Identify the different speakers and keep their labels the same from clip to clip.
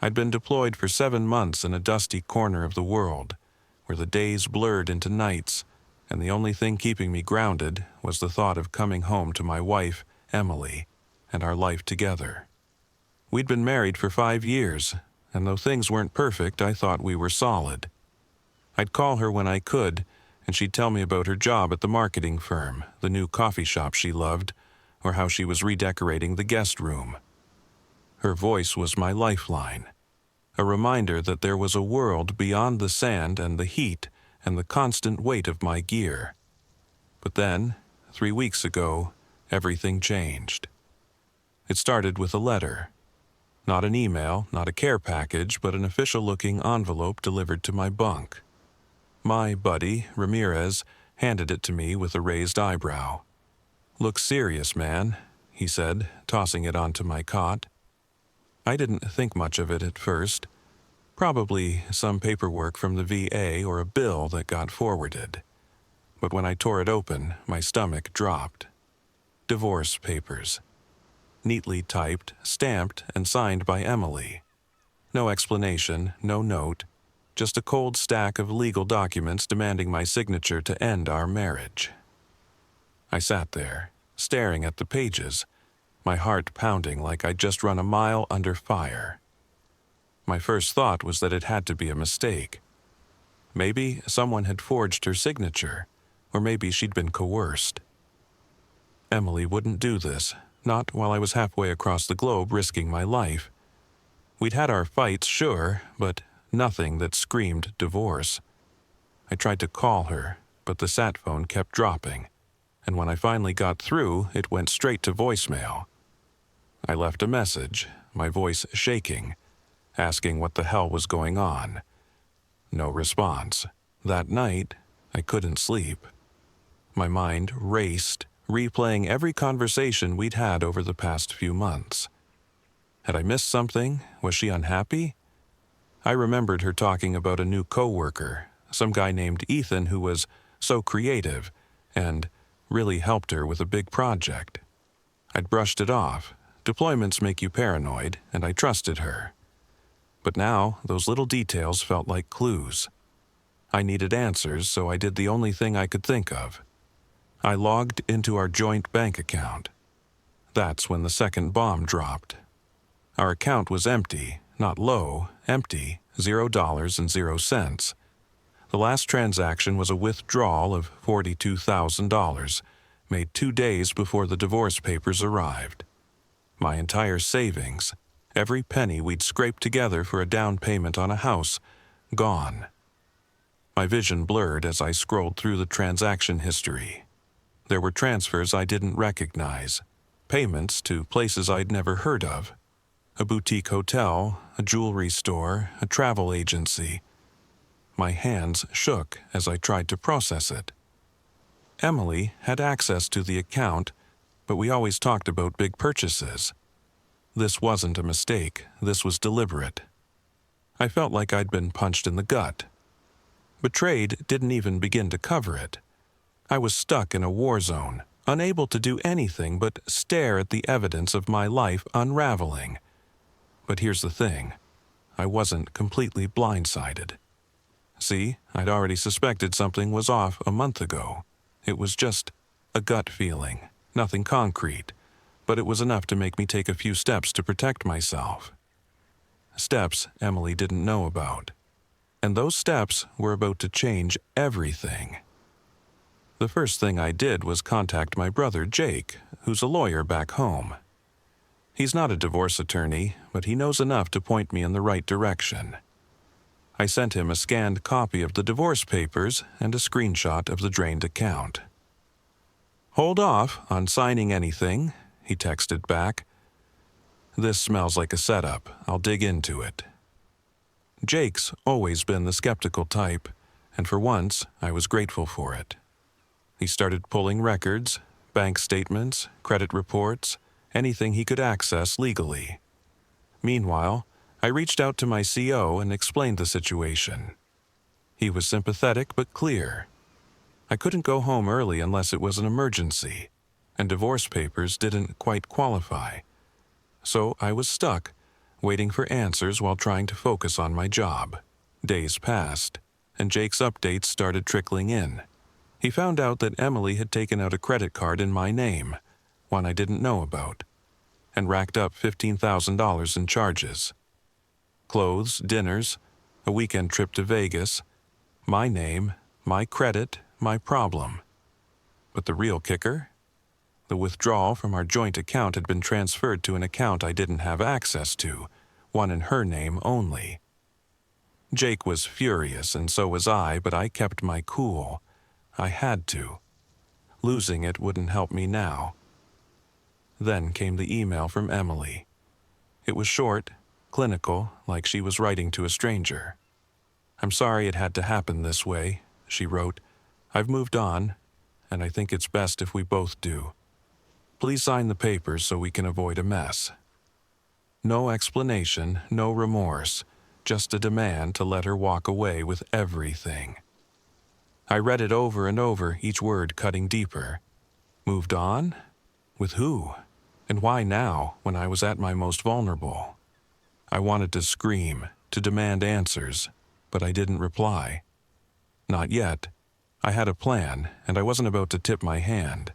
Speaker 1: I'd been deployed for 7 months in a dusty corner of the world, where the days blurred into nights, and the only thing keeping me grounded was the thought of coming home to my wife, Emily, and our life together. We'd been married for 5 years, and though things weren't perfect, I thought we were solid. I'd call her when I could, and she'd tell me about her job at the marketing firm, the new coffee shop she loved, or how she was redecorating the guest room. Her voice was my lifeline, a reminder that there was a world beyond the sand and the heat and the constant weight of my gear. But then, 3 weeks ago, everything changed. It started with a letter. Not an email, not a care package, but an official-looking envelope delivered to my bunk. My buddy, Ramirez, handed it to me with a raised eyebrow. "Look serious, man," he said, tossing it onto my cot. I didn't think much of it at first. Probably some paperwork from the VA or a bill that got forwarded. But when I tore it open, my stomach dropped. Divorce papers. Neatly typed, stamped, and signed by Emily. No explanation, no note, just a cold stack of legal documents demanding my signature to end our marriage. I sat there, staring at the pages, my heart pounding like I'd just run a mile under fire. My first thought was that it had to be a mistake. Maybe someone had forged her signature, or maybe she'd been coerced. Emily wouldn't do this, not while I was halfway across the globe risking my life. We'd had our fights, sure, but nothing that screamed divorce. I tried to call her, but the sat phone kept dropping, and when I finally got through, it went straight to voicemail. I left a message, my voice shaking, asking what the hell was going on. No response. That night, I couldn't sleep. My mind raced, replaying every conversation we'd had over the past few months. Had I missed something? Was she unhappy? I remembered her talking about a new coworker, some guy named Ethan who was so creative and really helped her with a big project. I'd brushed it off. Deployments make you paranoid, and I trusted her. But now, those little details felt like clues. I needed answers, so I did the only thing I could think of. I logged into our joint bank account. That's when the second bomb dropped. Our account was empty, not low, empty, $0.00. The last transaction was a withdrawal of $42,000, made 2 days before the divorce papers arrived. My entire savings, every penny we'd scraped together for a down payment on a house, gone. My vision blurred as I scrolled through the transaction history. There were transfers I didn't recognize, payments to places I'd never heard of. A boutique hotel, a jewelry store, a travel agency. My hands shook as I tried to process it. Emily had access to the account, but we always talked about big purchases. This wasn't a mistake, this was deliberate. I felt like I'd been punched in the gut. Betrayed didn't even begin to cover it. I was stuck in a war zone, unable to do anything but stare at the evidence of my life unraveling. But here's the thing, I wasn't completely blindsided. See, I'd already suspected something was off a month ago. It was just a gut feeling, nothing concrete, but it was enough to make me take a few steps to protect myself. Steps Emily didn't know about. And those steps were about to change everything. The first thing I did was contact my brother Jake, who's a lawyer back home. He's not a divorce attorney, but he knows enough to point me in the right direction. I sent him a scanned copy of the divorce papers and a screenshot of the drained account. "Hold off on signing anything," he texted back. "This smells like a setup. I'll dig into it." Jake's always been the skeptical type, and for once I was grateful for it. He started pulling records, bank statements, credit reports, anything he could access legally. Meanwhile, I reached out to my CO and explained the situation. He was sympathetic but clear. I couldn't go home early unless it was an emergency, and divorce papers didn't quite qualify. So I was stuck waiting for answers while trying to focus on my job. Days passed, and Jake's updates started trickling in. He found out that Emily had taken out a credit card in my name, one I didn't know about, and racked up $15,000 in charges. Clothes, dinners, a weekend trip to Vegas, my name, my credit, my problem. But the real kicker? The withdrawal from our joint account had been transferred to an account I didn't have access to, one in her name only. Jake was furious, and so was I, but I kept my cool. I had to. Losing it wouldn't help me now. Then came the email from Emily. It was short, clinical, like she was writing to a stranger. "I'm sorry it had to happen this way," she wrote. "I've moved on, and I think it's best if we both do. Please sign the papers so we can avoid a mess." No explanation, no remorse, just a demand to let her walk away with everything. I read it over and over, each word cutting deeper. Moved on? With who? And why now, when I was at my most vulnerable? I wanted to scream, to demand answers, but I didn't reply. Not yet. I had a plan, and I wasn't about to tip my hand.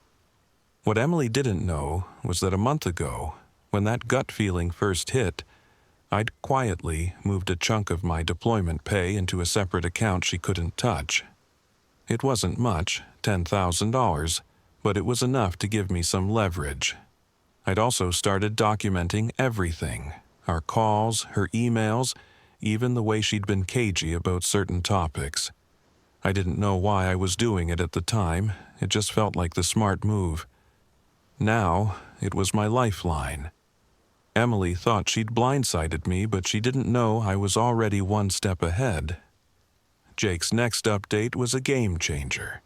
Speaker 1: What Emily didn't know was that a month ago, when that gut feeling first hit, I'd quietly moved a chunk of my deployment pay into a separate account she couldn't touch. It wasn't much, $10,000, but it was enough to give me some leverage. I'd also started documenting everything, our calls, her emails, even the way she'd been cagey about certain topics. I didn't know why I was doing it at the time, it just felt like the smart move. Now, it was my lifeline. Emily thought she'd blindsided me, but she didn't know I was already one step ahead. Jake's next update was a game changer.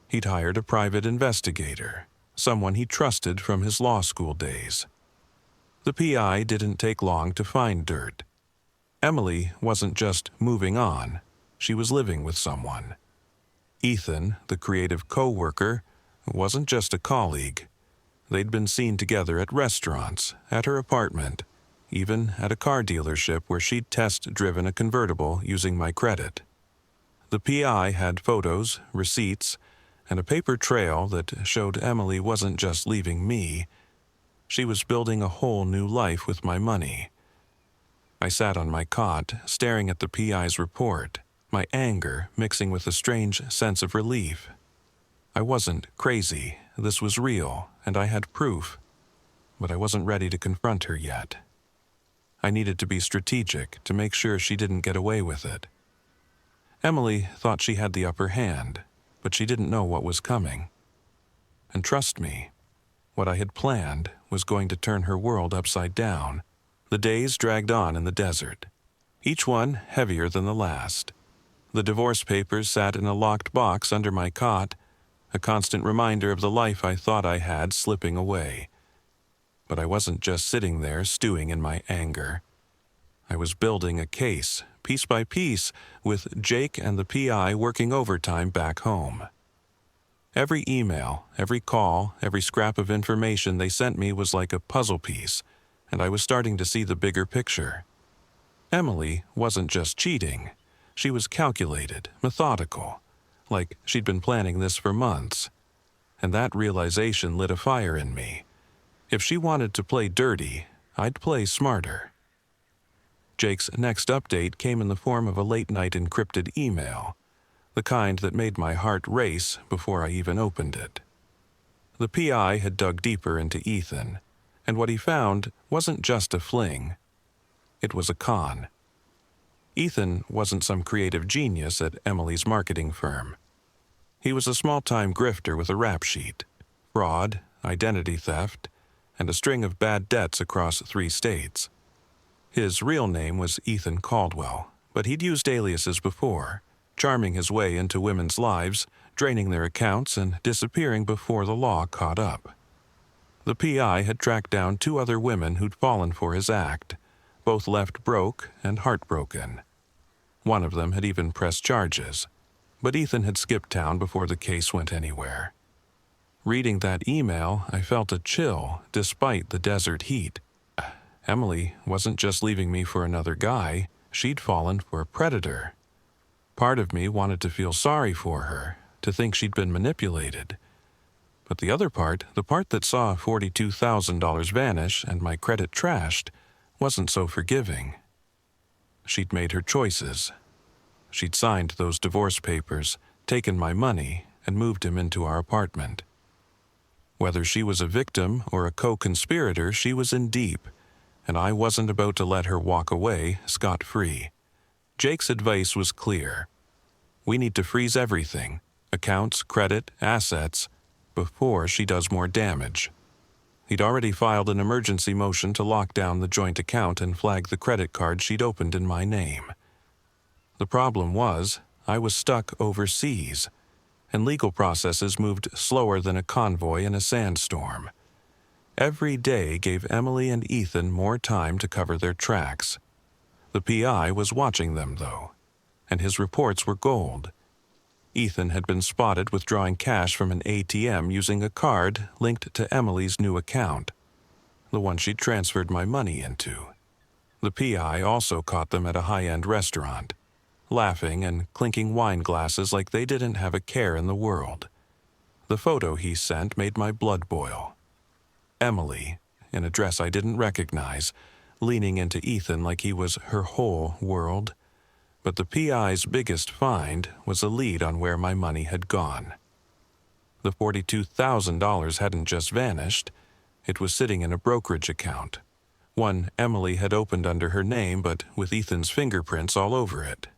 Speaker 1: He'd hired a private investigator, someone he trusted from his law school days. The PI didn't take long to find dirt. Emily wasn't just moving on, she was living with someone. Ethan, the creative co-worker, wasn't just a colleague. They'd been seen together at restaurants, at her apartment, even at a car dealership where she'd test-driven a convertible using my credit. The PI had photos, receipts, and a paper trail that showed Emily wasn't just leaving me. She was building a whole new life with my money. I sat on my cot, staring at the PI's report, my anger mixing with a strange sense of relief. I wasn't crazy, this was real, and I had proof, but I wasn't ready to confront her yet. I needed to be strategic to make sure she didn't get away with it. Emily thought she had the upper hand, but she didn't know what was coming. And trust me, what I had planned was going to turn her world upside down. The days dragged on in the desert, each one heavier than the last. The divorce papers sat in a locked box under my cot, a constant reminder of the life I thought I had slipping away. But I wasn't just sitting there stewing in my anger. I was building a case, piece by piece, with Jake and the PI working overtime back home. Every email, every call, every scrap of information they sent me was like a puzzle piece, and I was starting to see the bigger picture. Emily wasn't just cheating. She was calculated, methodical, like she'd been planning this for months. And that realization lit a fire in me. If she wanted to play dirty, I'd play smarter. Jake's next update came in the form of a late-night encrypted email, the kind that made my heart race before I even opened it. The PI had dug deeper into Ethan, and what he found wasn't just a fling. It was a con. Ethan wasn't some creative genius at Emily's marketing firm. He was a small-time grifter with a rap sheet, fraud, identity theft, and a string of bad debts across 3 states. His real name was Ethan Caldwell, but he'd used aliases before, charming his way into women's lives, draining their accounts, and disappearing before the law caught up. The PI had tracked down 2 other women who'd fallen for his act, both left broke and heartbroken. One of them had even pressed charges, but Ethan had skipped town before the case went anywhere. Reading that email, I felt a chill despite the desert heat. Emily wasn't just leaving me for another guy, she'd fallen for a predator. Part of me wanted to feel sorry for her, to think she'd been manipulated. But the other part, the part that saw $42,000 vanish and my credit trashed, wasn't so forgiving. She'd made her choices. She'd signed those divorce papers, taken my money, and moved him into our apartment. Whether she was a victim or a co-conspirator, she was in deep, and I wasn't about to let her walk away scot-free. Jake's advice was clear. We need to freeze everything, accounts, credit, assets, before she does more damage. He'd already filed an emergency motion to lock down the joint account and flag the credit card she'd opened in my name. The problem was, I was stuck overseas, and legal processes moved slower than a convoy in a sandstorm. Every day gave Emily and Ethan more time to cover their tracks. The PI was watching them, though, and his reports were gold. Ethan had been spotted withdrawing cash from an ATM using a card linked to Emily's new account, the one she'd transferred my money into. The PI also caught them at a high-end restaurant, laughing and clinking wine glasses like they didn't have a care in the world. The photo he sent made my blood boil. Emily, in a dress I didn't recognize, leaning into Ethan like he was her whole world. But the PI's biggest find was a lead on where my money had gone. The $42,000 hadn't just vanished. It was sitting in a brokerage account, one Emily had opened under her name but with Ethan's fingerprints all over it.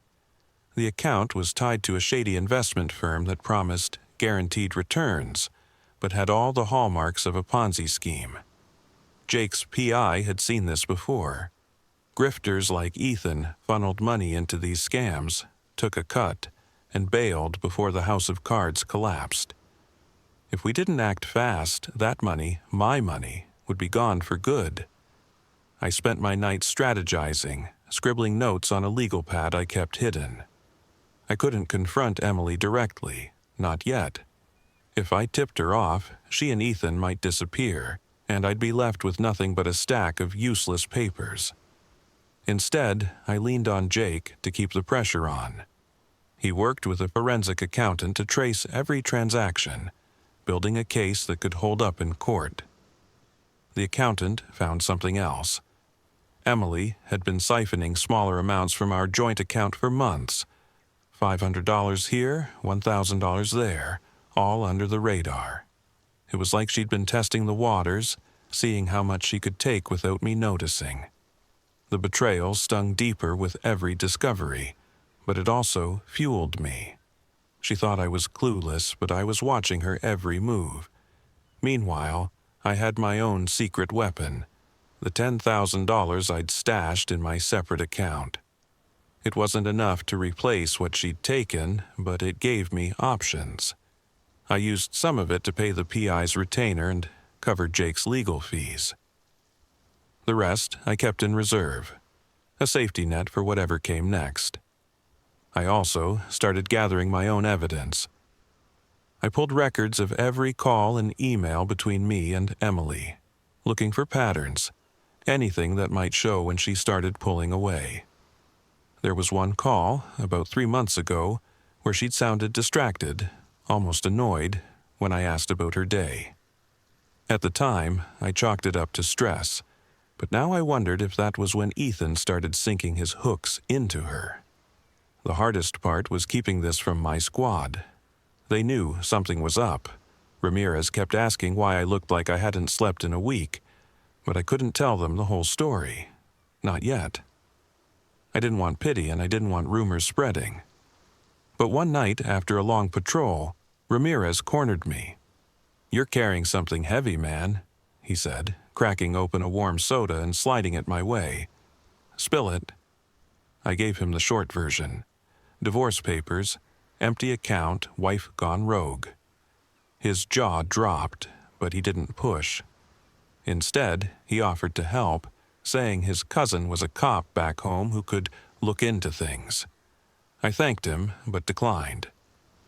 Speaker 1: The account was tied to a shady investment firm that promised guaranteed returns, but had all the hallmarks of a Ponzi scheme. Jake's PI had seen this before. Grifters like Ethan funneled money into these scams, took a cut, and bailed before the house of cards collapsed. If we didn't act fast, that money, my money, would be gone for good. I spent my nights strategizing, scribbling notes on a legal pad I kept hidden. I couldn't confront Emily directly, not yet. If I tipped her off, she and Ethan might disappear, and I'd be left with nothing but a stack of useless papers. Instead, I leaned on Jake to keep the pressure on. He worked with a forensic accountant to trace every transaction, building a case that could hold up in court. The accountant found something else. Emily had been siphoning smaller amounts from our joint account for months. $500 here, $1,000 there, all under the radar. It was like she'd been testing the waters, seeing how much she could take without me noticing. The betrayal stung deeper with every discovery, but it also fueled me. She thought I was clueless, but I was watching her every move. Meanwhile, I had my own secret weapon, the $10,000 I'd stashed in my separate account. It wasn't enough to replace what she'd taken, but it gave me options. I used some of it to pay the PI's retainer and cover Jake's legal fees. The rest I kept in reserve, a safety net for whatever came next. I also started gathering my own evidence. I pulled records of every call and email between me and Emily, looking for patterns, anything that might show when she started pulling away. There was one call, about 3 months ago, where she'd sounded distracted, almost annoyed, when I asked about her day. At the time, I chalked it up to stress, but now I wondered if that was when Ethan started sinking his hooks into her. The hardest part was keeping this from my squad. They knew something was up. Ramirez kept asking why I looked like I hadn't slept in a week, but I couldn't tell them the whole story. Not yet. I didn't want pity and I didn't want rumors spreading. But one night, after a long patrol, Ramirez cornered me. "You're carrying something heavy, man," he said, cracking open a warm soda and sliding it my way. "Spill it." I gave him the short version. Divorce papers, empty account, wife gone rogue. His jaw dropped, but he didn't push. Instead, he offered to help, saying his cousin was a cop back home who could look into things. I thanked him, but declined.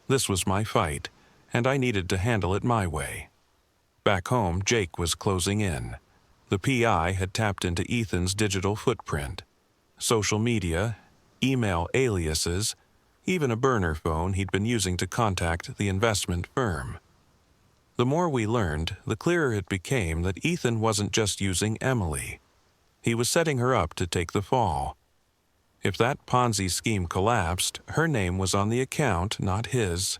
Speaker 1: This was my fight, and I needed to handle it my way. Back home, Jake was closing in. The PI had tapped into Ethan's digital footprint, social media, email aliases, even a burner phone he'd been using to contact the investment firm. The more we learned, the clearer it became that Ethan wasn't just using Emily. He was setting her up to take the fall. If that Ponzi scheme collapsed, her name was on the account, not his.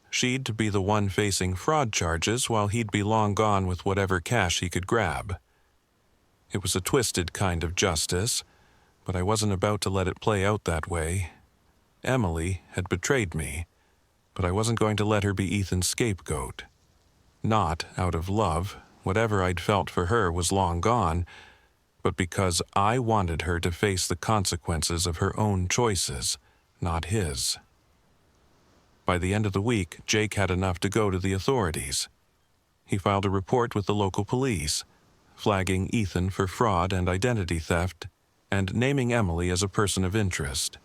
Speaker 1: She'd be the one facing fraud charges while he'd be long gone with whatever cash he could grab. It was a twisted kind of justice, but I wasn't about to let it play out that way. Emily had betrayed me, but I wasn't going to let her be Ethan's scapegoat. Not out of love, whatever I'd felt for her was long gone, but because I wanted her to face the consequences of her own choices, not his. By the end of the week, Jake had enough to go to the authorities. He filed a report with the local police, flagging Ethan for fraud and identity theft, and naming Emily as a person of interest.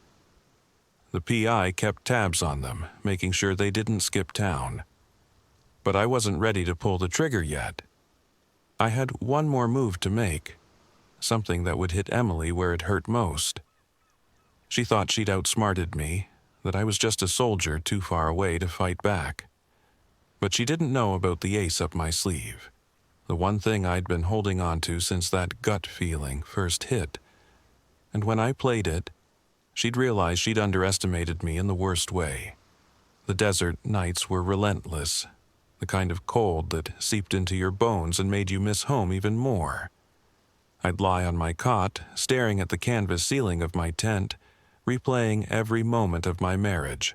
Speaker 1: The PI kept tabs on them, making sure they didn't skip town. But I wasn't ready to pull the trigger yet. I had one more move to make, something that would hit Emily where it hurt most. She thought she'd outsmarted me, that I was just a soldier too far away to fight back. But she didn't know about the ace up my sleeve, the one thing I'd been holding on to since that gut feeling first hit. And when I played it, she'd realized she'd underestimated me in the worst way. The desert nights were relentless, the kind of cold that seeped into your bones and made you miss home even more. I'd lie on my cot, staring at the canvas ceiling of my tent, replaying every moment of my marriage,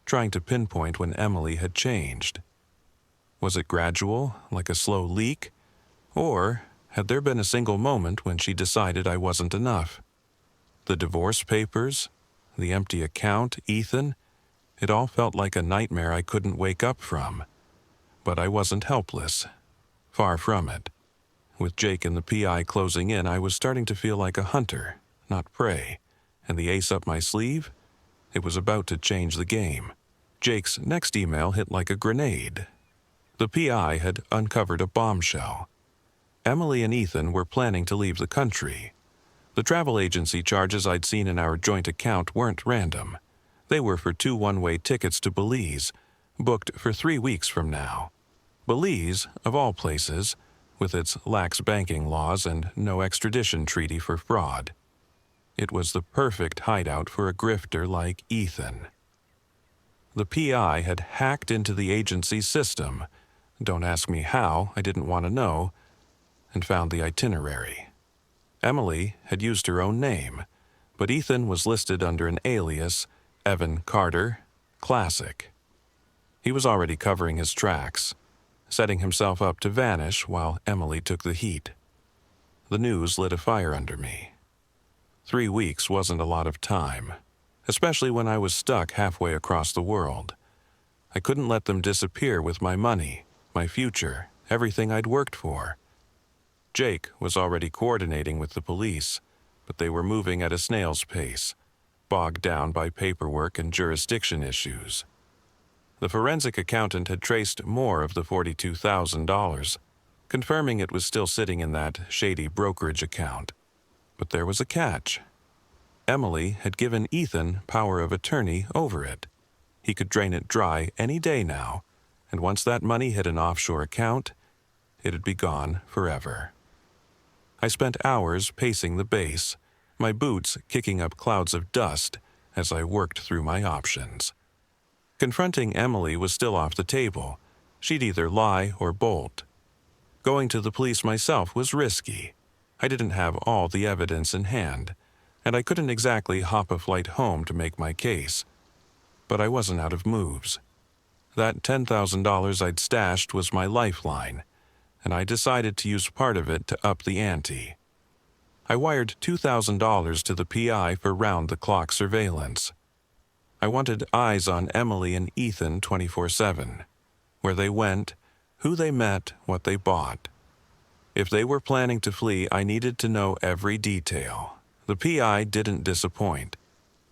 Speaker 1: trying to pinpoint when Emily had changed. Was it gradual, like a slow leak? Or had there been a single moment when she decided I wasn't enough? The divorce papers, the empty account, Ethan, it all felt like a nightmare I couldn't wake up from. But I wasn't helpless. Far from it. With Jake and the PI closing in, I was starting to feel like a hunter, not prey. And the ace up my sleeve? It was about to change the game. Jake's next email hit like a grenade. The PI had uncovered a bombshell. Emily and Ethan were planning to leave the country. The travel agency charges I'd seen in our joint account weren't random. They were for 2 one-way tickets to Belize, booked for 3 weeks from now. Belize, of all places, with its lax banking laws and no extradition treaty for fraud. It was the perfect hideout for a grifter like Ethan. The PI had hacked into the agency's system. Don't ask me how, I didn't want to know, and found the itinerary. Emily had used her own name, but Ethan was listed under an alias, Evan Carter, Classic. He was already covering his tracks, setting himself up to vanish while Emily took the heat. The news lit a fire under me. 3 weeks wasn't a lot of time, especially when I was stuck halfway across the world. I couldn't let them disappear with my money, my future, everything I'd worked for. Jake was already coordinating with the police, but they were moving at a snail's pace, bogged down by paperwork and jurisdiction issues. The forensic accountant had traced more of the $42,000, confirming it was still sitting in that shady brokerage account. But there was a catch. Emily had given Ethan power of attorney over it. He could drain it dry any day now, and once that money hit an offshore account, it'd be gone forever. I spent hours pacing the base, my boots kicking up clouds of dust as I worked through my options. Confronting Emily was still off the table. She'd either lie or bolt. Going to the police myself was risky. I didn't have all the evidence in hand, and I couldn't exactly hop a flight home to make my case. But I wasn't out of moves. That $10,000 I'd stashed was my lifeline, and I decided to use part of it to up the ante. I wired $2,000 to the PI for round-the-clock surveillance. I wanted eyes on Emily and Ethan 24/7, where they went, who they met, what they bought. If they were planning to flee, I needed to know every detail. The PI didn't disappoint.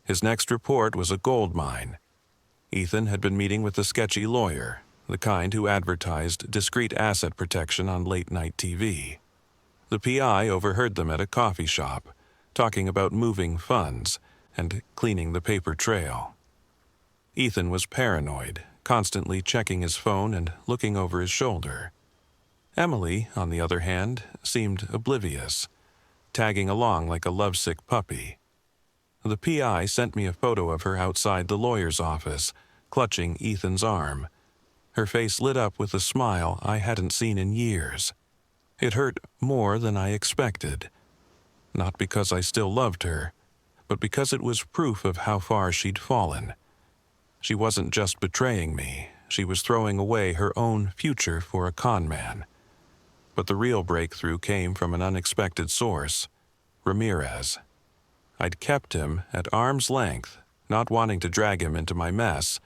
Speaker 1: His next report was a goldmine. Ethan had been meeting with a sketchy lawyer, the kind who advertised discreet asset protection on late-night TV. The PI overheard them at a coffee shop, talking about moving funds and cleaning the paper trail. Ethan was paranoid, constantly checking his phone and looking over his shoulder. Emily, on the other hand, seemed oblivious, tagging along like a lovesick puppy. The PI sent me a photo of her outside the lawyer's office, clutching Ethan's arm. Her face lit up with a smile I hadn't seen in years. It hurt more than I expected. Not because I still loved her, but because it was proof of how far she'd fallen. She wasn't just betraying me, she was throwing away her own future for a conman. But the real breakthrough came from an unexpected source, Ramirez. I'd kept him at arm's length, not wanting to drag him into my mess,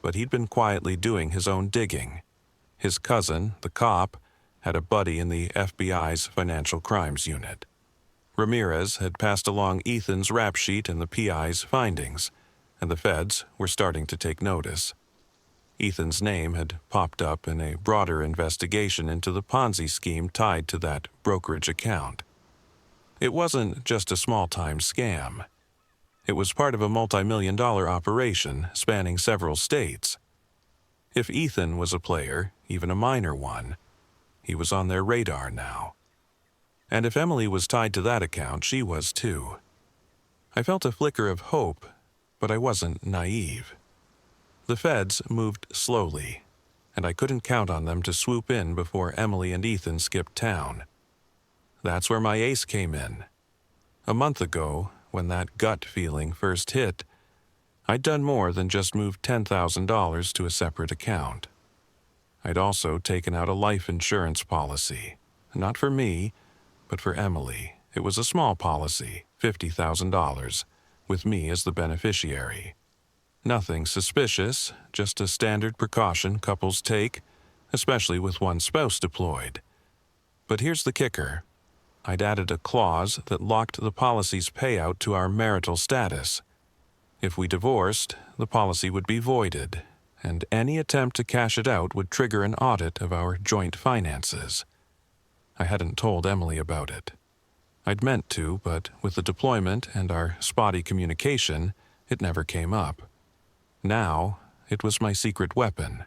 Speaker 1: but he'd been quietly doing his own digging. His cousin, the cop, had a buddy in the FBI's Financial Crimes Unit. Ramirez had passed along Ethan's rap sheet and the PI's findings, and the feds were starting to take notice. Ethan's name had popped up in a broader investigation into the Ponzi scheme tied to that brokerage account. It wasn't just a small-time scam. It was part of a multi-million-dollar operation spanning several states. If Ethan was a player, even a minor one, he was on their radar now. And if Emily was tied to that account, she was too. I felt a flicker of hope, but I wasn't naive. The feds moved slowly, and I couldn't count on them to swoop in before Emily and Ethan skipped town. That's where my ace came in. A month ago, when that gut feeling first hit, I'd done more than just move $10,000 to a separate account. I'd also taken out a life insurance policy, not for me, but for Emily. It was a small policy, $50,000, with me as the beneficiary. Nothing suspicious, just a standard precaution couples take, especially with one spouse deployed. But here's the kicker. I'd added a clause that locked the policy's payout to our marital status. If we divorced, the policy would be voided, and any attempt to cash it out would trigger an audit of our joint finances. I hadn't told Emily about it. I'd meant to, but with the deployment and our spotty communication, it never came up. Now, it was my secret weapon.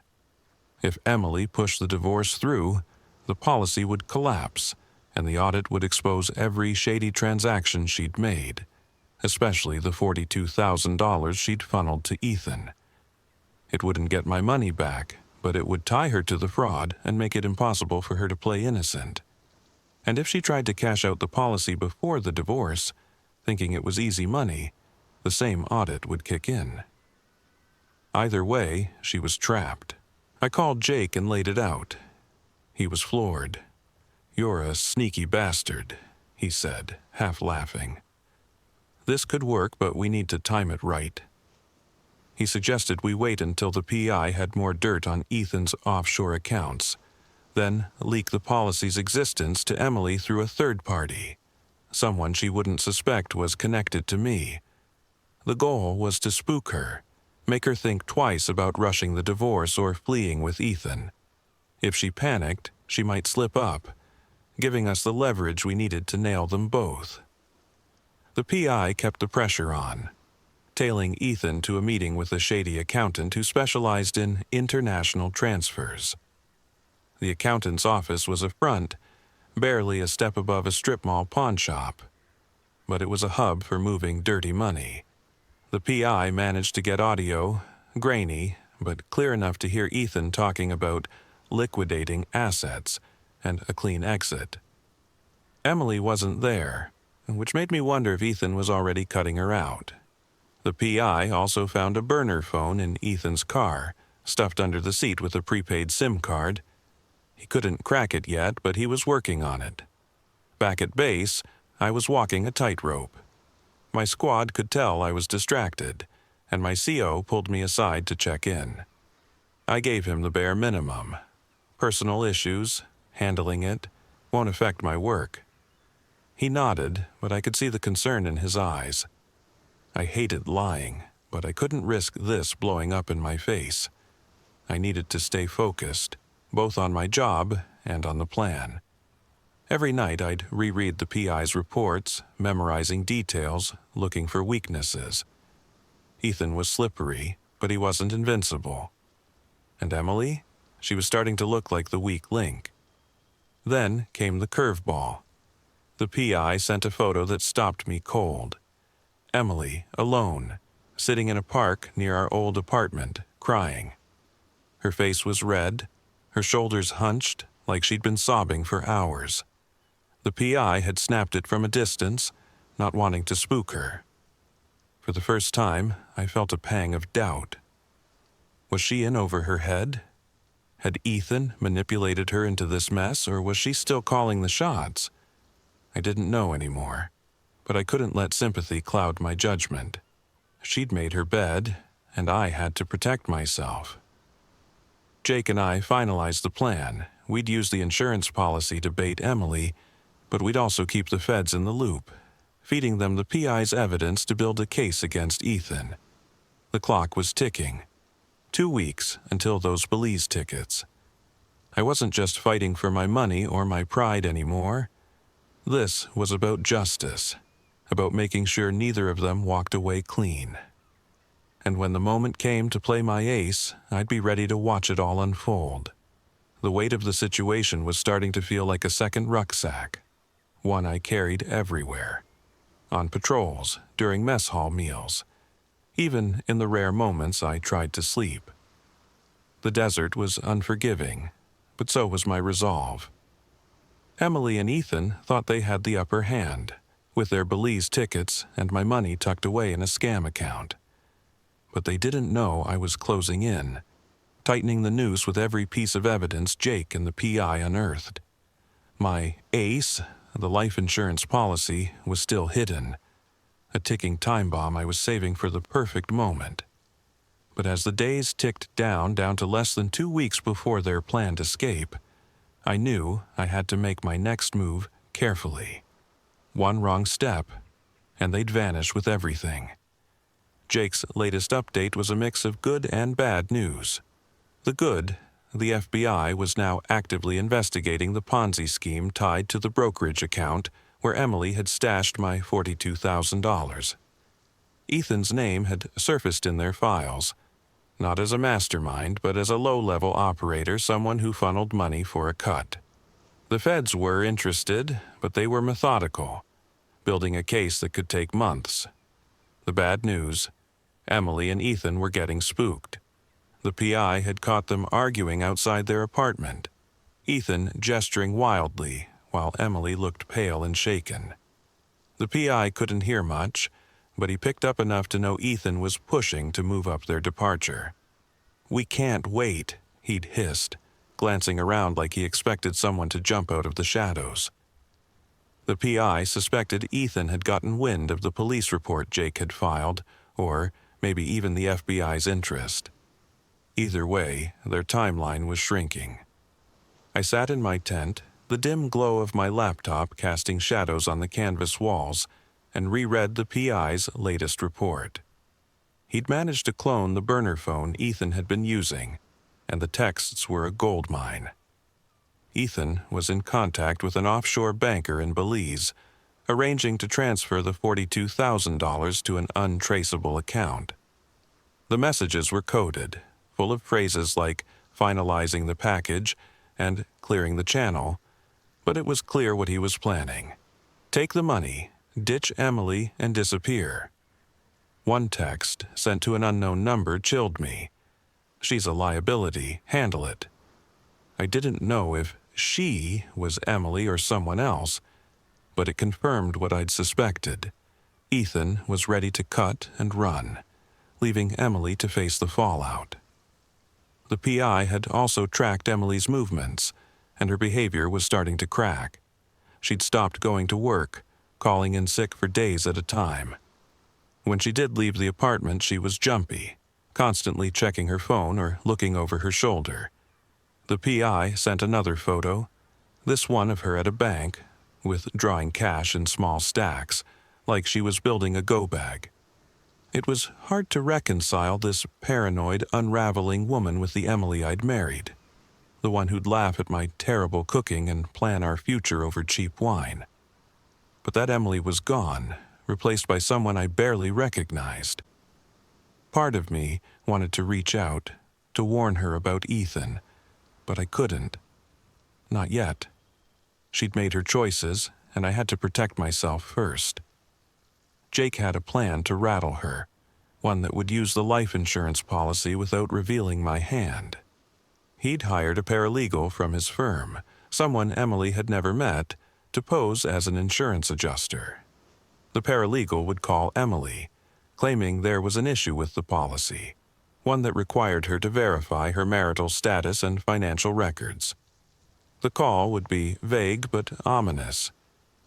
Speaker 1: If Emily pushed the divorce through, the policy would collapse, and the audit would expose every shady transaction she'd made, especially the $42,000 she'd funneled to Ethan. It wouldn't get my money back, but it would tie her to the fraud and make it impossible for her to play innocent. And if she tried to cash out the policy before the divorce, thinking it was easy money, the same audit would kick in. Either way, she was trapped. I called Jake and laid it out. He was floored. "You're a sneaky bastard," he said, half laughing. "This could work, but we need to time it right." He suggested we wait until the PI had more dirt on Ethan's offshore accounts, then leak the policy's existence to Emily through a third party, someone she wouldn't suspect was connected to me. The goal was to spook her, make her think twice about rushing the divorce or fleeing with Ethan. If she panicked, she might slip up, giving us the leverage we needed to nail them both. The PI kept the pressure on, tailing Ethan to a meeting with a shady accountant who specialized in international transfers. The accountant's office was a front, barely a step above a strip mall pawn shop, but it was a hub for moving dirty money. The PI managed to get audio, grainy, but clear enough to hear Ethan talking about liquidating assets and a clean exit. Emily wasn't there, which made me wonder if Ethan was already cutting her out. The PI also found a burner phone in Ethan's car, stuffed under the seat with a prepaid SIM card. He couldn't crack it yet, but he was working on it. Back at base, I was walking a tightrope. My squad could tell I was distracted, and my CO pulled me aside to check in. I gave him the bare minimum. Personal issues, handling it, won't affect my work. He nodded, but I could see the concern in his eyes. I hated lying, but I couldn't risk this blowing up in my face. I needed to stay focused, both on my job and on the plan. Every night I'd reread the PI's reports, memorizing details, looking for weaknesses. Ethan was slippery, but he wasn't invincible. And Emily? She was starting to look like the weak link. Then came the curveball. The PI sent a photo that stopped me cold. Emily, alone, sitting in a park near our old apartment, crying. Her face was red, her shoulders hunched like she'd been sobbing for hours. The PI had snapped it from a distance, not wanting to spook her. For the first time, I felt a pang of doubt. Was she in over her head? Had Ethan manipulated her into this mess, or was she still calling the shots? I didn't know anymore, but I couldn't let sympathy cloud my judgment. She'd made her bed, and I had to protect myself. Jake and I finalized the plan. We'd use the insurance policy to bait Emily, but we'd also keep the feds in the loop, feeding them the PI's evidence to build a case against Ethan. The clock was ticking. 2 weeks until those Belize tickets. I wasn't just fighting for my money or my pride anymore. This was about justice, about making sure neither of them walked away clean. And when the moment came to play my ace, I'd be ready to watch it all unfold. The weight of the situation was starting to feel like a second rucksack, one I carried everywhere. On patrols, during mess hall meals, even in the rare moments I tried to sleep. The desert was unforgiving, but so was my resolve. Emily and Ethan thought they had the upper hand, with their Belize tickets and my money tucked away in a scam account. But they didn't know I was closing in, tightening the noose with every piece of evidence Jake and the PI unearthed. My ace, the life insurance policy, was still hidden, a ticking time bomb I was saving for the perfect moment. But as the days ticked down to less than 2 weeks before their planned escape, I knew I had to make my next move carefully. One wrong step, and they'd vanish with everything. Jake's latest update was a mix of good and bad news. The good, the FBI was now actively investigating the Ponzi scheme tied to the brokerage account where Emily had stashed my $42,000. Ethan's name had surfaced in their files, not as a mastermind, but as a low-level operator, someone who funneled money for a cut. The feds were interested, but they were methodical, building a case that could take months. The bad news: Emily and Ethan were getting spooked. The PI had caught them arguing outside their apartment, Ethan gesturing wildly while Emily looked pale and shaken. The PI couldn't hear much, but he picked up enough to know Ethan was pushing to move up their departure. "We can't wait," he'd hissed, glancing around like he expected someone to jump out of the shadows. The PI suspected Ethan had gotten wind of the police report Jake had filed, or maybe even the FBI's interest. Either way, their timeline was shrinking. I sat in my tent, the dim glow of my laptop casting shadows on the canvas walls, and reread the PI's latest report. He'd managed to clone the burner phone Ethan had been using, and the texts were a goldmine. Ethan was in contact with an offshore banker in Belize, arranging to transfer the $42,000 to an untraceable account. The messages were coded, full of phrases like finalizing the package and clearing the channel, but it was clear what he was planning. Take the money, ditch Emily, and disappear. One text, sent to an unknown number, chilled me. "She's a liability, handle it." I didn't know if she was Emily or someone else, but it confirmed what I'd suspected. Ethan was ready to cut and run, leaving Emily to face the fallout. The PI had also tracked Emily's movements, and her behavior was starting to crack. She'd stopped going to work, calling in sick for days at a time. When she did leave the apartment, she was jumpy, constantly checking her phone or looking over her shoulder. The PI sent another photo, this one of her at a bank, withdrawing cash in small stacks, like she was building a go-bag. It was hard to reconcile this paranoid, unraveling woman with the Emily I'd married. the one who'd laugh at my terrible cooking and plan our future over cheap wine. But that Emily was gone, replaced by someone I barely recognized. Part of me wanted to reach out, to warn her about Ethan, but I couldn't. Not yet. She'd made her choices, and I had to protect myself first. Jake had a plan to rattle her, one that would use the life insurance policy without revealing my hand. He'd hired a paralegal from his firm, someone Emily had never met, to pose as an insurance adjuster. The paralegal would call Emily, claiming there was an issue with the policy, one that required her to verify her marital status and financial records. The call would be vague but ominous,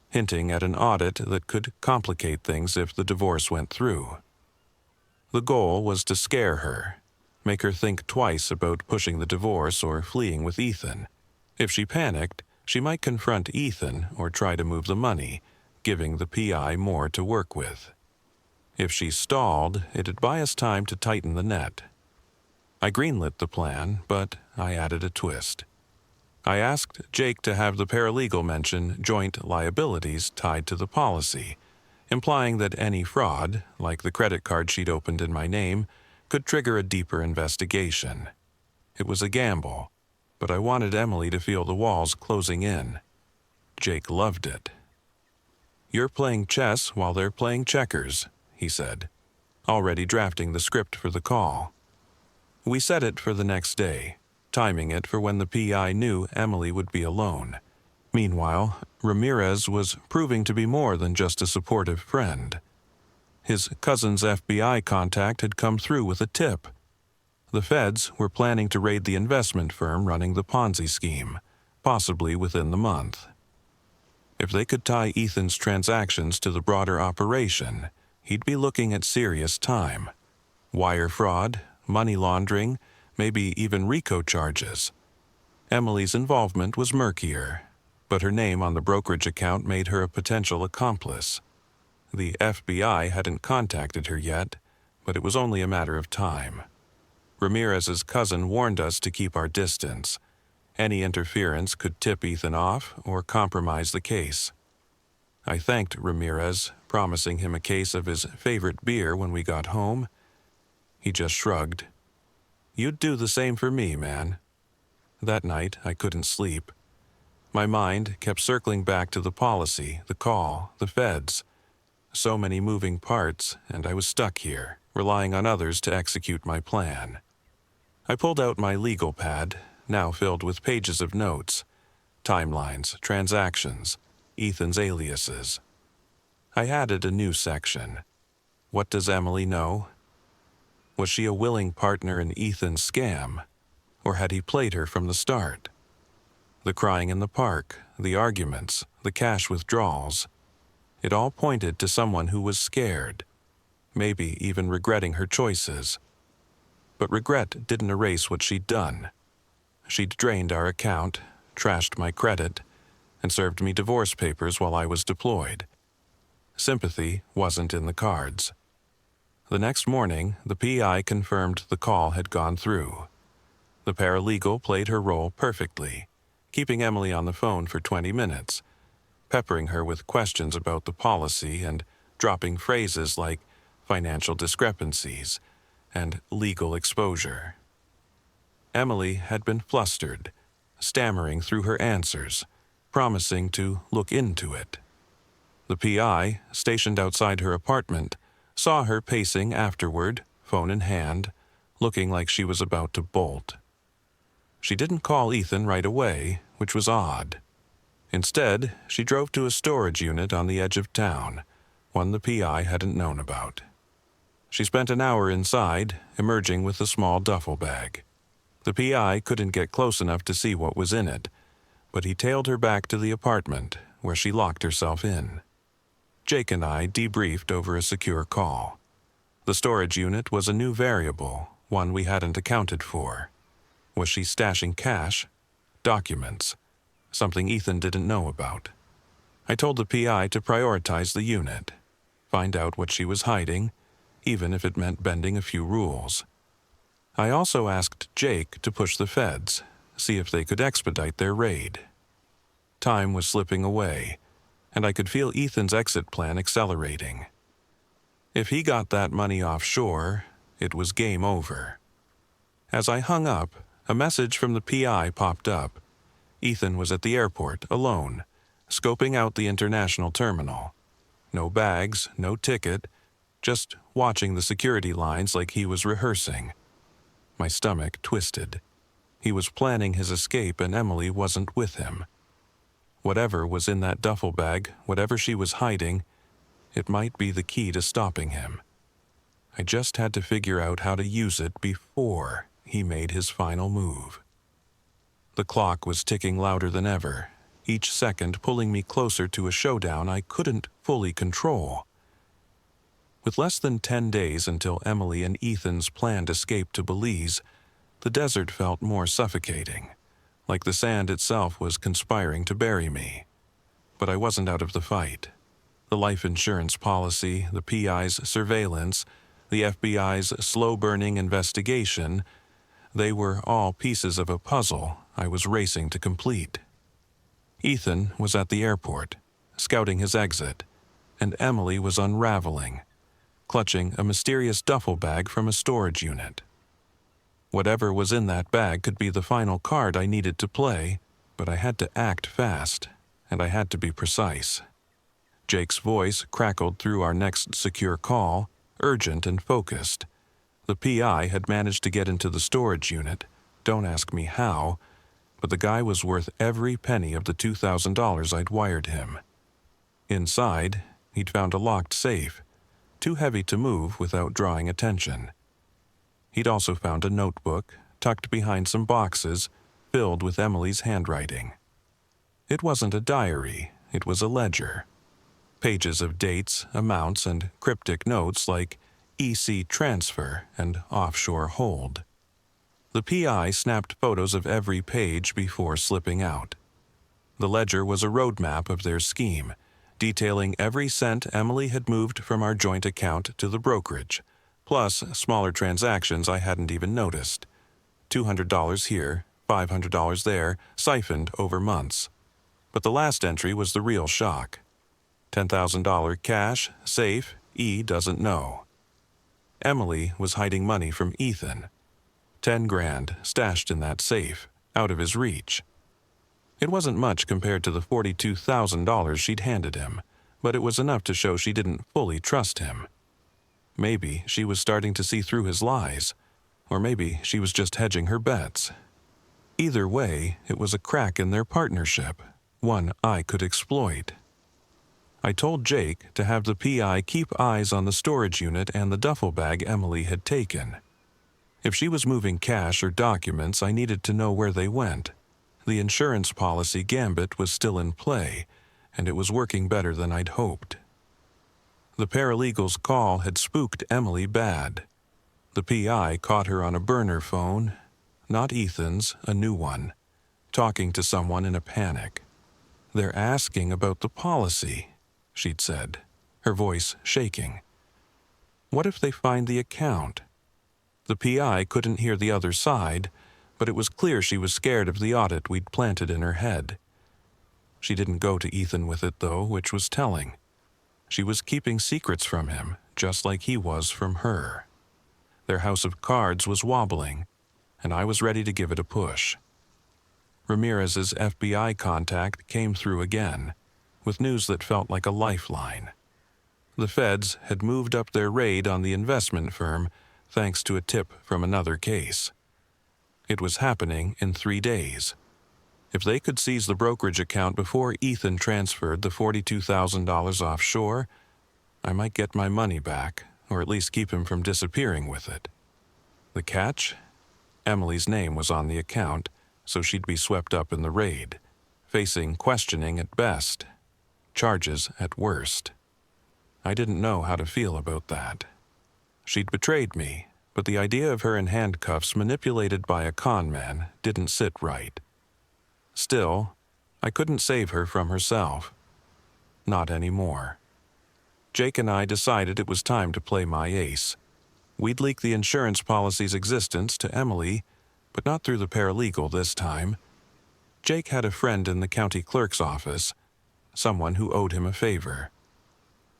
Speaker 1: hinting at an audit that could complicate things if the divorce went through. The goal was to scare her, make her think twice about pushing the divorce or fleeing with Ethan. If she panicked, she might confront Ethan or try to move the money, giving the PI more to work with. If she stalled, it'd buy us time to tighten the net. I greenlit the plan, but I added a twist. I asked Jake to have the paralegal mention joint liabilities tied to the policy, implying that any fraud, like the credit card she'd opened in my name, could trigger a deeper investigation. It was a gamble, but I wanted Emily to feel the walls closing in. Jake loved it. "You're playing chess while they're playing checkers," he said, already drafting the script for the call. We set it for the next day, timing it for when the PI knew Emily would be alone. Meanwhile, Ramirez was proving to be more than just a supportive friend. His cousin's FBI contact had come through with a tip. The feds were planning to raid the investment firm running the Ponzi scheme, possibly within the month. If they could tie Ethan's transactions to the broader operation, he'd be looking at serious time. Wire fraud, money laundering, maybe even RICO charges. Emily's involvement was murkier, but her name on the brokerage account made her a potential accomplice. The FBI hadn't contacted her yet, but it was only a matter of time. Ramirez's cousin warned us to keep our distance. Any interference could tip Ethan off or compromise the case. I thanked Ramirez, promising him a case of his favorite beer when we got home. He just shrugged. "You'd do the same for me, man." That night, I couldn't sleep. My mind kept circling back to the policy, the call, the feds. So many moving parts, and I was stuck here, relying on others to execute my plan. I pulled out my legal pad, now filled with pages of notes, timelines, transactions, Ethan's aliases. I added a new section. What does Emily know? Was she a willing partner in Ethan's scam, or had he played her from the start? The crying in the park, the arguments, the cash withdrawals, it all pointed to someone who was scared, maybe even regretting her choices. But regret didn't erase what she'd done. She'd drained our account, trashed my credit, and served me divorce papers while I was deployed. Sympathy wasn't in the cards. The next morning, the PI confirmed the call had gone through. The paralegal played her role perfectly, keeping Emily on the phone for 20 minutes, peppering her with questions about the policy and dropping phrases like financial discrepancies and legal exposure. Emily had been flustered, stammering through her answers, promising to look into it. The PI, stationed outside her apartment, saw her pacing afterward, phone in hand, looking like she was about to bolt. She didn't call Ethan right away, which was odd. Instead, she drove to a storage unit on the edge of town, one the PI hadn't known about. She spent an hour inside, emerging with a small duffel bag. The PI couldn't get close enough to see what was in it, but he tailed her back to the apartment, where she locked herself in. Jake and I debriefed over a secure call. The storage unit was a new variable, one we hadn't accounted for. Was she stashing cash? Documents? Something Ethan didn't know about. I told the PI to prioritize the unit, find out what she was hiding, even if it meant bending a few rules. I also asked Jake to push the feds, see if they could expedite their raid. Time was slipping away, and I could feel Ethan's exit plan accelerating. If he got that money offshore, it was game over. As I hung up, a message from the PI popped up. Ethan was at the airport, alone, scoping out the international terminal. No bags, no ticket, just watching the security lines like he was rehearsing. My stomach twisted. He was planning his escape and Emily wasn't with him. Whatever was in that duffel bag, whatever she was hiding, it might be the key to stopping him. I just had to figure out how to use it before he made his final move. The clock was ticking louder than ever, each second pulling me closer to a showdown I couldn't fully control. With less than 10 days until Emily and Ethan's planned escape to Belize, the desert felt more suffocating, like the sand itself was conspiring to bury me. But I wasn't out of the fight. The life insurance policy, the PI's surveillance, the FBI's slow-burning investigation, they were all pieces of a puzzle I was racing to complete. Ethan was at the airport, scouting his exit, and Emily was unraveling, clutching a mysterious duffel bag from a storage unit. Whatever was in that bag could be the final card I needed to play, but I had to act fast, and I had to be precise. Jake's voice crackled through our next secure call, urgent and focused. The PI had managed to get into the storage unit. Don't ask me how, but the guy was worth every penny of the $2,000 I'd wired him. Inside, he'd found a locked safe, too heavy to move without drawing attention. He'd also found a notebook, tucked behind some boxes, filled with Emily's handwriting. It wasn't a diary, it was a ledger. Pages of dates, amounts, and cryptic notes like EC transfer and offshore hold. The PI snapped photos of every page before slipping out. The ledger was a roadmap of their scheme, detailing every cent Emily had moved from our joint account to the brokerage, plus smaller transactions I hadn't even noticed. $200 here, $500 there, siphoned over months. But the last entry was the real shock. $10,000 cash, safe, E doesn't know. Emily was hiding money from Ethan. 10 grand stashed in that safe, out of his reach. It wasn't much compared to the $42,000 she'd handed him, but it was enough to show she didn't fully trust him. Maybe she was starting to see through his lies, or maybe she was just hedging her bets. Either way, it was a crack in their partnership, one I could exploit. I told Jake to have the PI keep eyes on the storage unit and the duffel bag Emily had taken. If she was moving cash or documents, I needed to know where they went. The insurance policy gambit was still in play, and it was working better than I'd hoped. The paralegal's call had spooked Emily bad. The PI caught her on a burner phone, not Ethan's, a new one, talking to someone in a panic. "They're asking about the policy," she'd said, her voice shaking. "What if they find the account?" The PI couldn't hear the other side, but it was clear she was scared of the audit we'd planted in her head. She didn't go to Ethan with it, though, which was telling. She was keeping secrets from him, just like he was from her. Their house of cards was wobbling, and I was ready to give it a push. Ramirez's FBI contact came through again, with news that felt like a lifeline. The feds had moved up their raid on the investment firm thanks to a tip from another case. It was happening in 3 days. If they could seize the brokerage account before Ethan transferred the $42,000 offshore, I might get my money back, or at least keep him from disappearing with it. The catch? Emily's name was on the account, so she'd be swept up in the raid, facing questioning at best, charges at worst. I didn't know how to feel about that. She'd betrayed me, but the idea of her in handcuffs manipulated by a conman didn't sit right. Still, I couldn't save her from herself. Not anymore. Jake and I decided it was time to play my ace. We'd leak the insurance policy's existence to Emily, but not through the paralegal this time. Jake had a friend in the county clerk's office, someone who owed him a favor.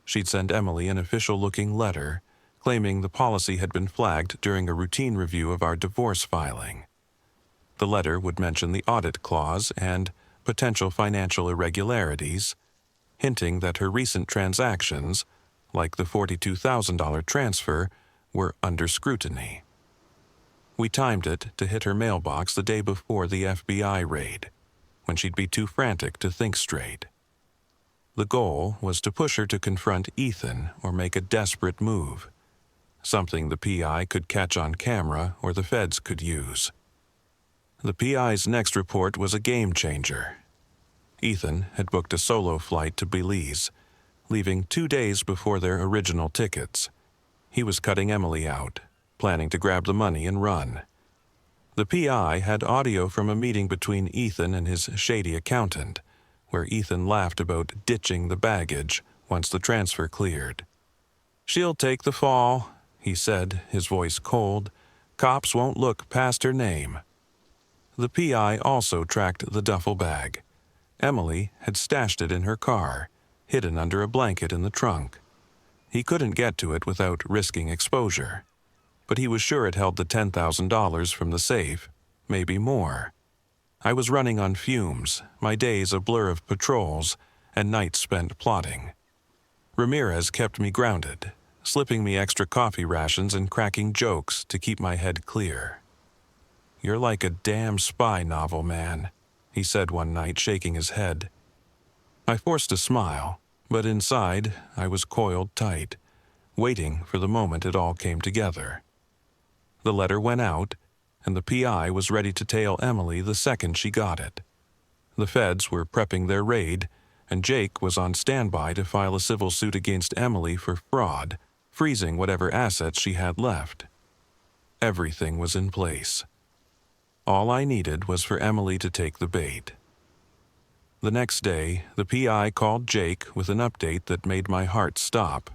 Speaker 1: She'd send Emily an official-looking letter claiming the policy had been flagged during a routine review of our divorce filing. The letter would mention the audit clause and potential financial irregularities, hinting that her recent transactions, like the $42,000 transfer, were under scrutiny. We timed it to hit her mailbox the day before the FBI raid, when she'd be too frantic to think straight. The goal was to push her to confront Ethan or make a desperate move, something the PI could catch on camera or the feds could use. The PI's next report was a game changer. Ethan had booked a solo flight to Belize, leaving 2 days before their original tickets. He was cutting Emily out, planning to grab the money and run. The PI had audio from a meeting between Ethan and his shady accountant, where Ethan laughed about ditching the baggage once the transfer cleared. "She'll take the fall," he said, his voice cold. "Cops won't look past her name." The PI also tracked the duffel bag. Emily had stashed it in her car, hidden under a blanket in the trunk. He couldn't get to it without risking exposure, but he was sure it held the $10,000 from the safe, maybe more. I was running on fumes, my days a blur of patrols and nights spent plotting. Ramirez kept me grounded, slipping me extra coffee rations and cracking jokes to keep my head clear. "You're like a damn spy novel, man," he said one night, shaking his head. I forced a smile, but inside I was coiled tight, waiting for the moment it all came together. The letter went out, and the PI was ready to tail Emily the second she got it. The feds were prepping their raid, and Jake was on standby to file a civil suit against Emily for fraud, freezing whatever assets she had left. Everything was in place. All I needed was for Emily to take the bait. The next day, the PI called Jake with an update that made my heart stop.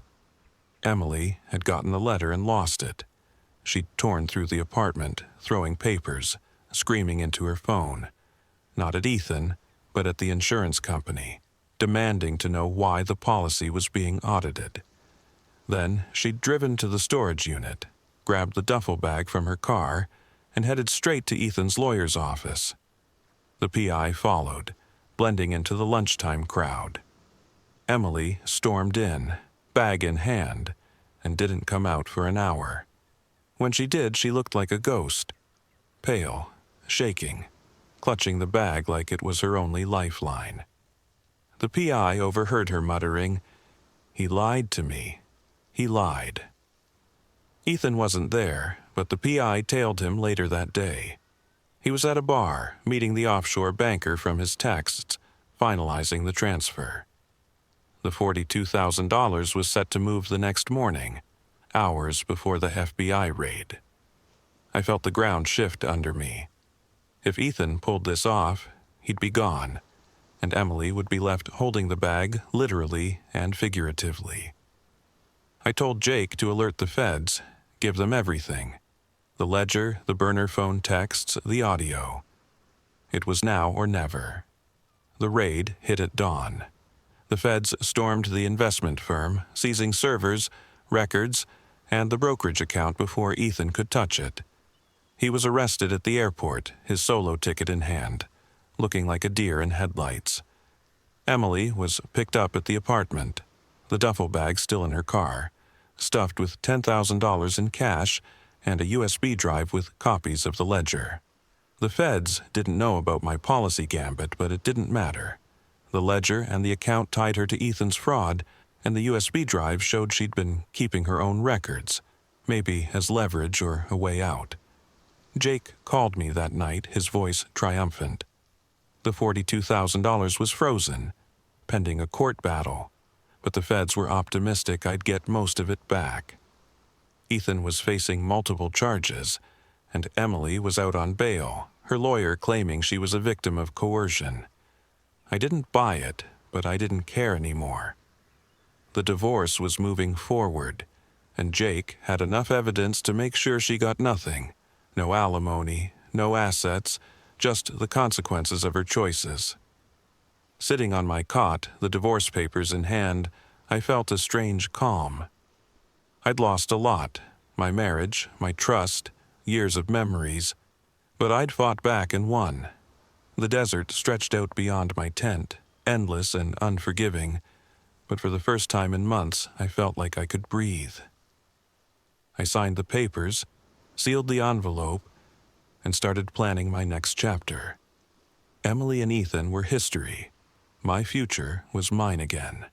Speaker 1: Emily had gotten the letter and lost it. She'd torn through the apartment, throwing papers, screaming into her phone. Not at Ethan, but at the insurance company, demanding to know why the policy was being audited. Then she'd driven to the storage unit, grabbed the duffel bag from her car, and headed straight to Ethan's lawyer's office. The PI followed, blending into the lunchtime crowd. Emily stormed in, bag in hand, and didn't come out for an hour. When she did, she looked like a ghost, pale, shaking, clutching the bag like it was her only lifeline. The PI overheard her muttering, "He lied to me. He lied." Ethan wasn't there, but the PI tailed him later that day. He was at a bar, meeting the offshore banker from his texts, finalizing the transfer. The $42,000 was set to move the next morning, hours before the FBI raid. I felt the ground shift under me. If Ethan pulled this off, he'd be gone, and Emily would be left holding the bag literally and figuratively. I told Jake to alert the feds, give them everything. The ledger, the burner phone texts, the audio. It was now or never. The raid hit at dawn. The feds stormed the investment firm, seizing servers, records, and the brokerage account before Ethan could touch it. He was arrested at the airport, his solo ticket in hand, looking like a deer in headlights. Emily was picked up at the apartment, the duffel bag still in her car, stuffed with $10,000 in cash and a USB drive with copies of the ledger. The feds didn't know about my policy gambit, but it didn't matter. The ledger and the account tied her to Ethan's fraud, and the USB drive showed she'd been keeping her own records, maybe as leverage or a way out. Jake called me that night, his voice triumphant. The $42,000 was frozen, pending a court battle, but the feds were optimistic I'd get most of it back. Ethan was facing multiple charges, and Emily was out on bail, her lawyer claiming she was a victim of coercion. I didn't buy it, but I didn't care anymore. The divorce was moving forward, and Jake had enough evidence to make sure she got nothing. No alimony, no assets, just the consequences of her choices. Sitting on my cot, the divorce papers in hand, I felt a strange calm. I'd lost a lot: my marriage, my trust, years of memories. But I'd fought back and won. The desert stretched out beyond my tent, endless and unforgiving, but for the first time in months, I felt like I could breathe. I signed the papers, sealed the envelope, and started planning my next chapter. Emily and Ethan were history. My future was mine again.